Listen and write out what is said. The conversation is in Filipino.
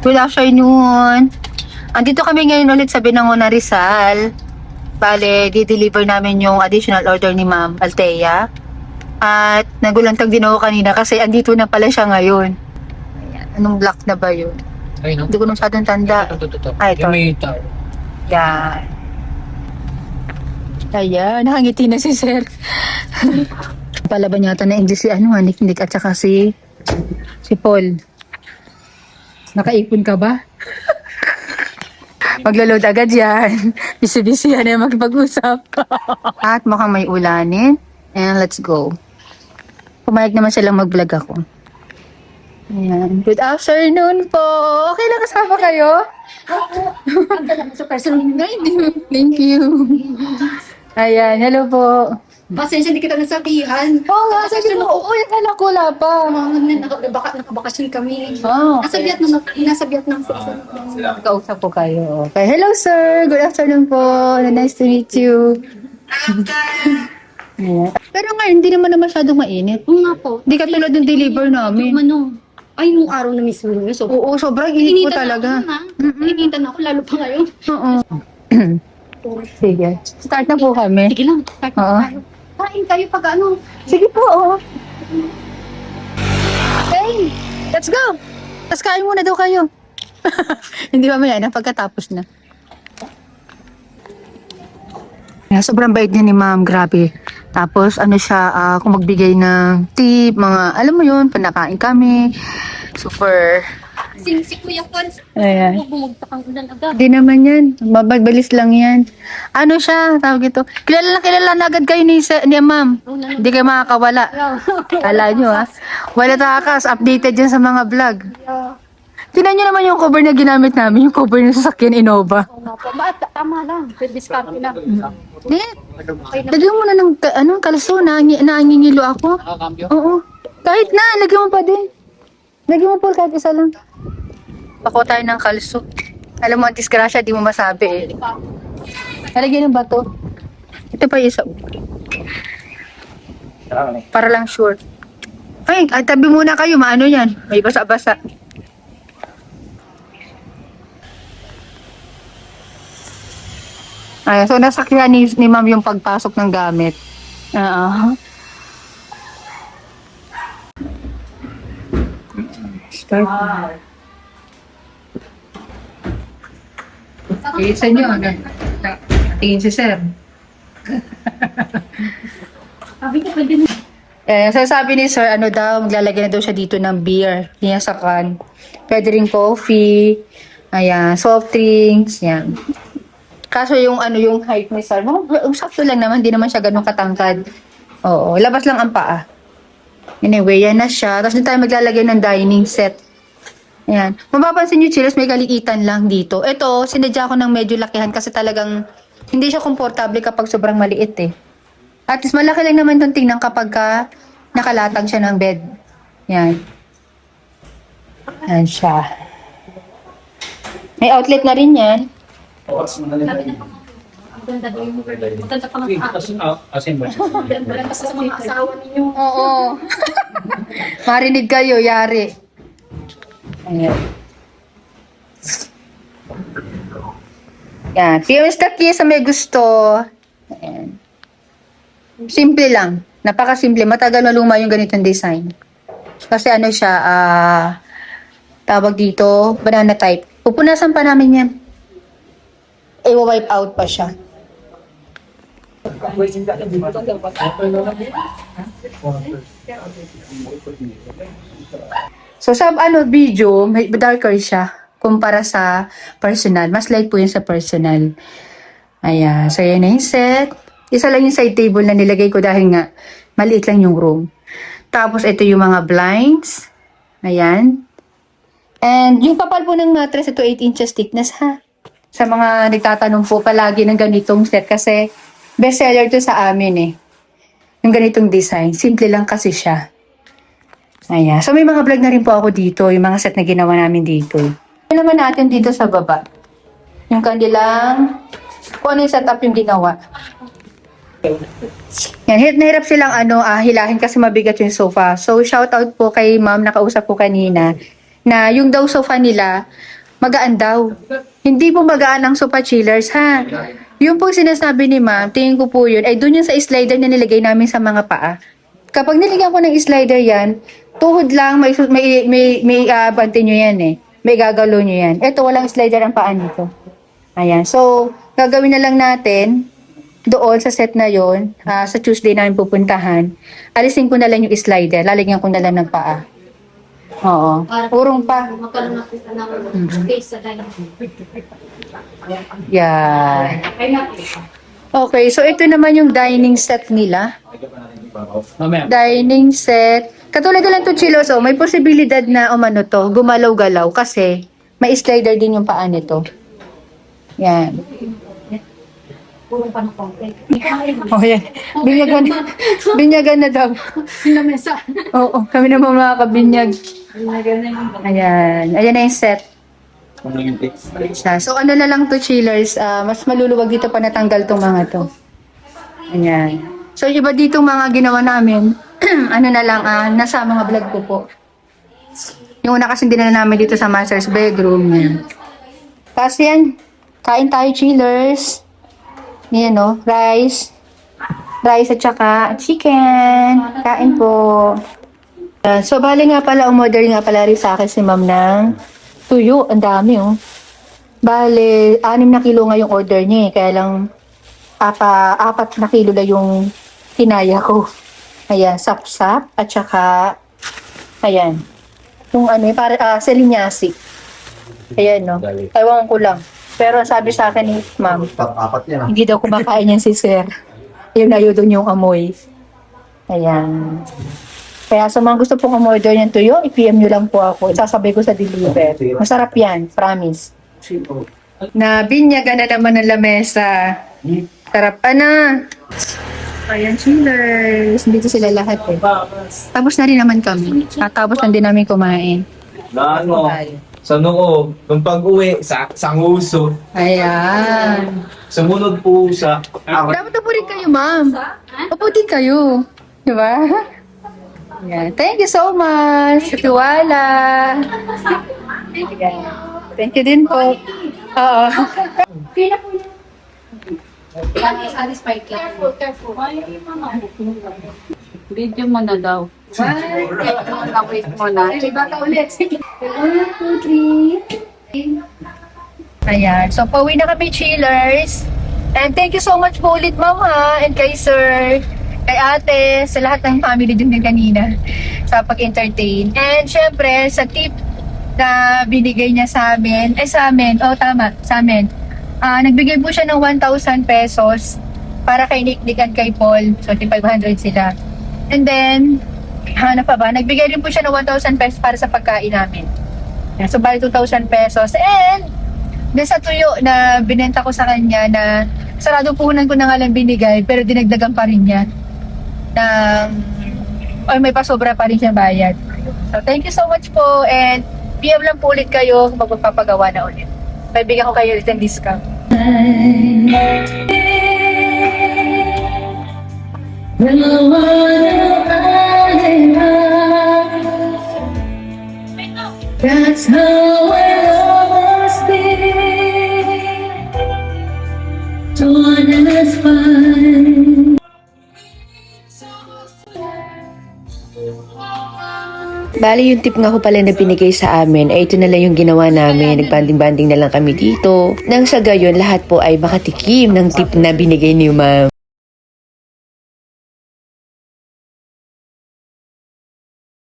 Good afternoon. Andito kami ngayon ulit sa Binangonan, Rizal. Bale, di-deliver namin yung additional order ni Ma'am Althea. At nagulantag din ako kanina kasi andito na pala siya ngayon. Ayan. Anong block na ba yun? Ay, no? Hindi ko nung masyadong tanda. Ito. Ah, ito. Yung may tao. Yan. Ayan, nakangiti na si Sir. Palaban yata na English si Nick at saka si Paul. Nakaipon ka ba? Maglo-load agad yan. Busy-busy yan yung magpag-usap. At mukhang may ulanin. And let's go. Pumayag naman silang mag-vlog ako. Ayan. Good afternoon po. Okay lang kasama kayo? Ang dala mo sa personal Thank you. Ayan, hello po. pasensya, hindi kita nasabihan. Oo nga, sabi mo, oo, yung anak ko wala pa. Nakabakasyon kami. Oh, Nasa Vietnam, nasa Vietnam kausap po kayo. Okay, hello sir. Good afternoon po. Nice to meet you. Ayan. Pero ngayon, hindi naman na masyadong mainit. Oo nga po. Hindi ka tulad ng deliver namin. Ay, nung araw na mismo. So, Oo, sobrang init po talaga. Initan ako, lalo pa ngayon. Oo. Sige. Start na po kami. Sige lang, start Oo. na tayo. Kain kayo pag ano. Sige po, oo. Okay, let's go. Tapos kain muna daw kayo. Hindi ba maya na pagkatapos na. Sobrang bait niya ni ma'am, grabe. Tapos ano siya, kung magbigay ng tip, mga, alam mo yun, panakain kami. Super. Si Kuya Cons, Ayan. bumugtak ang ulan agad. Di naman yan. Mababalis lang yan. Ano siya, tawag ito. Kilala na agad kayo ni ma'am. Hindi kayo makakawala. Kala nyo ha. Wala takas, updated yan sa mga vlog. Tingnan nyo naman yung cover na ginamit namin. Yung cover ng sasakyan Innova. Tama lang, discount na. Lagyan mo na ng kalso. Nangingilo ako. Nakakambyo? Oo. Kahit na, lagyan mo pa din. Lagyan mo po kahit isa lang. Pako tayo ng kalso. Alam mo, ang disgrasya, di mo masabi eh. Nalagyan ng bato. Ito pa yung isa. Para lang sure. Ay, tabi muna kayo. Maano yan? May basa-basa. Ay, so nasakyan ni ma'am yung pagpasok ng gamit. Oo. Start. Isa nyo, tingin si sir. Sabi ko, pwede na. Sasabi ni sir, maglalagay na daw siya dito ng beer. Yan sa can. Pwede rin coffee. Ayan, soft drinks. Yan. Kaso yung height ni sir, sakto lang naman, hindi naman siya ganun katangkad. Oo, labas lang ang paa. Anyway, yan na siya. Tapos din tayo maglalagay ng dining set. Ayan. Mapapansin nyo, chillers, may kaliitan lang dito. Ito, sinadya ko ng medyo lakihan kasi talagang hindi siya komportable kapag sobrang maliit eh. At least malaki lang naman itong tingnan kapag nakalatag siya ng bed. Yan. Yan siya. May outlet na rin yan. Ang ganda daw yung ganda pa ng Assemble. ganda pa sa mga asawa ninyo. Oo. Marinig kayo, yari. Ayan. Yan. PMS Taki sa may gusto. Ayan. Simple lang. Napakasimple. Matagal na luma yung ganitong design. Kasi siya, tawag dito, banana type. Pupunasan pa namin yan. I-wipe out pa siya. So sa video, may darker siya kumpara sa personal. Mas light po yun sa personal. Ayan. So yan na yung set. Isa lang yung side table na nilagay ko dahil nga maliit lang yung room. Tapos ito yung mga blinds. Ayan. And yung kapal po ng mattress, ito 8 inches thickness ha. Sa mga nagtatanong po palagi ng ganitong set kasi best seller to sa amin eh. Yung ganitong design. Simple lang kasi siya. Ayan. So may mga vlog na rin po ako dito. Yung mga set na ginawa namin dito. Ano naman natin dito sa baba? Yung kanilang kung ano yung setup yung ginawa. Yan, hirap na hirap silang hilahin kasi mabigat yung sofa. So shout out po kay ma'am, nakausap po kanina na yung daw sofa nila magaan daw. Hindi po magaan ang sofa chillers, ha? Yung po sinasabi ni ma'am, tingin ko po yun, ay dun yung sa slider na nilagay namin sa mga paa. Kapag nilagyan ko ng slider yan, tuhod lang, bante nyo yan eh. May gagalo nyo yan. Ito, walang slider ang paa nito. Ayan. So, gagawin na lang natin, doon sa set na yon, sa Tuesday namin pupuntahan, alisin ko na lang yung slider, lalagyan ko na lang ng paa. Oo. Urong pa. Magkaroon na kita ng space sa dining. Yeah. Okay, so ito naman yung dining set nila. Dining set. Katulad na lang to Chilos, oh, may posibilidad na umano to, gumalaw-galaw kasi may slider din yung paa nito. Yan. Puro pa ng konti. Oh, yan. Binyagan na daw. Sinamesa. Oo, kami naman mga kabinyag. Ayan. Ayan na yung set. So, ano na lang to chillers, mas maluluwag dito pa natanggal tong mga to. Ayan. So, yung iba dito mga ginawa namin, ano na lang, nasa mga vlog ko po. Yung una kasi dinala namin dito sa master's bedroom. Yan. Kasi yan, kain tayo chillers. Yan no, rice at saka chicken. Kain po. So, bali nga pala, umorder nga pala rin sa akin si ma'am ng tuyo. Ang dami, oh. Bali, 6 na kilo nga yung order niya, eh. Kaya lang, 4 na kilo na yung kinaya ko. Ayan, sap-sap. At saka, ayan. Yung ano, para, selinyasi. Ayan, no. Ewan ko lang. Pero sabi sa akin ni ma'am, Apat niya. hindi daw kumakain yan si sir. Yung layo doon yung amoy. Ayan. Kaya sa mga gusto pong umorder ng tuyo, i-PM nyo lang po ako. Sasabay ko sa deliver. Masarap yan, promise. Nabinyagan na naman ng lamesa. Sarap na. Ayan, chillers. Dito sila lahat eh. Tapos na rin naman kami. Tapos na din namin kumain. Na ano, sa noo, nung pag-uwi, sa nguso, Ayan. sumunod po sa... Dapat upo rin kayo, ma'am. Upo din kayo. Di ba? Ayan. Thank you so much. Tiwala. Ayan. Thank you din po. Oo. Satisfied ka. Careful. Video mo na daw. Wait mo na. Iba ka ulit. 1, 2, 3. Ayan. So, pauwi na kami, chillers. And thank you so much po ulit, ma'am, ha? And kay sir, kay ate, sa lahat ng family din kanina sa pag-entertain. And syempre, sa tip na binigay niya sa amin, sa amin, sa amin. Nagbigay po siya ng 1,000 pesos para kay Nick and kay Paul. So, 500 sila. And then, ano pa ba? Nagbigay rin po siya ng 1,000 pesos para sa pagkain namin. So, bali 2,000 pesos. And, din sa tuyo na binenta ko sa kanya na sarado puhunan ko na nga lang binigay pero dinagdagan pa rin niya may pasobra pa rin siya bayad. So, thank you so much po and PM lang po ulit kayo kung magpapagawa na ulit. Bibigyan ko kayo ulit ng discount. That's how I always be. Don't as fun. Bali, yung tip nga ko pala na binigay sa amin, ay ito na lang yung ginawa namin. Nagbanding-banding na lang kami dito. Nang sa gayon, lahat po ay makatikim ng tip na binigay ni ma'am.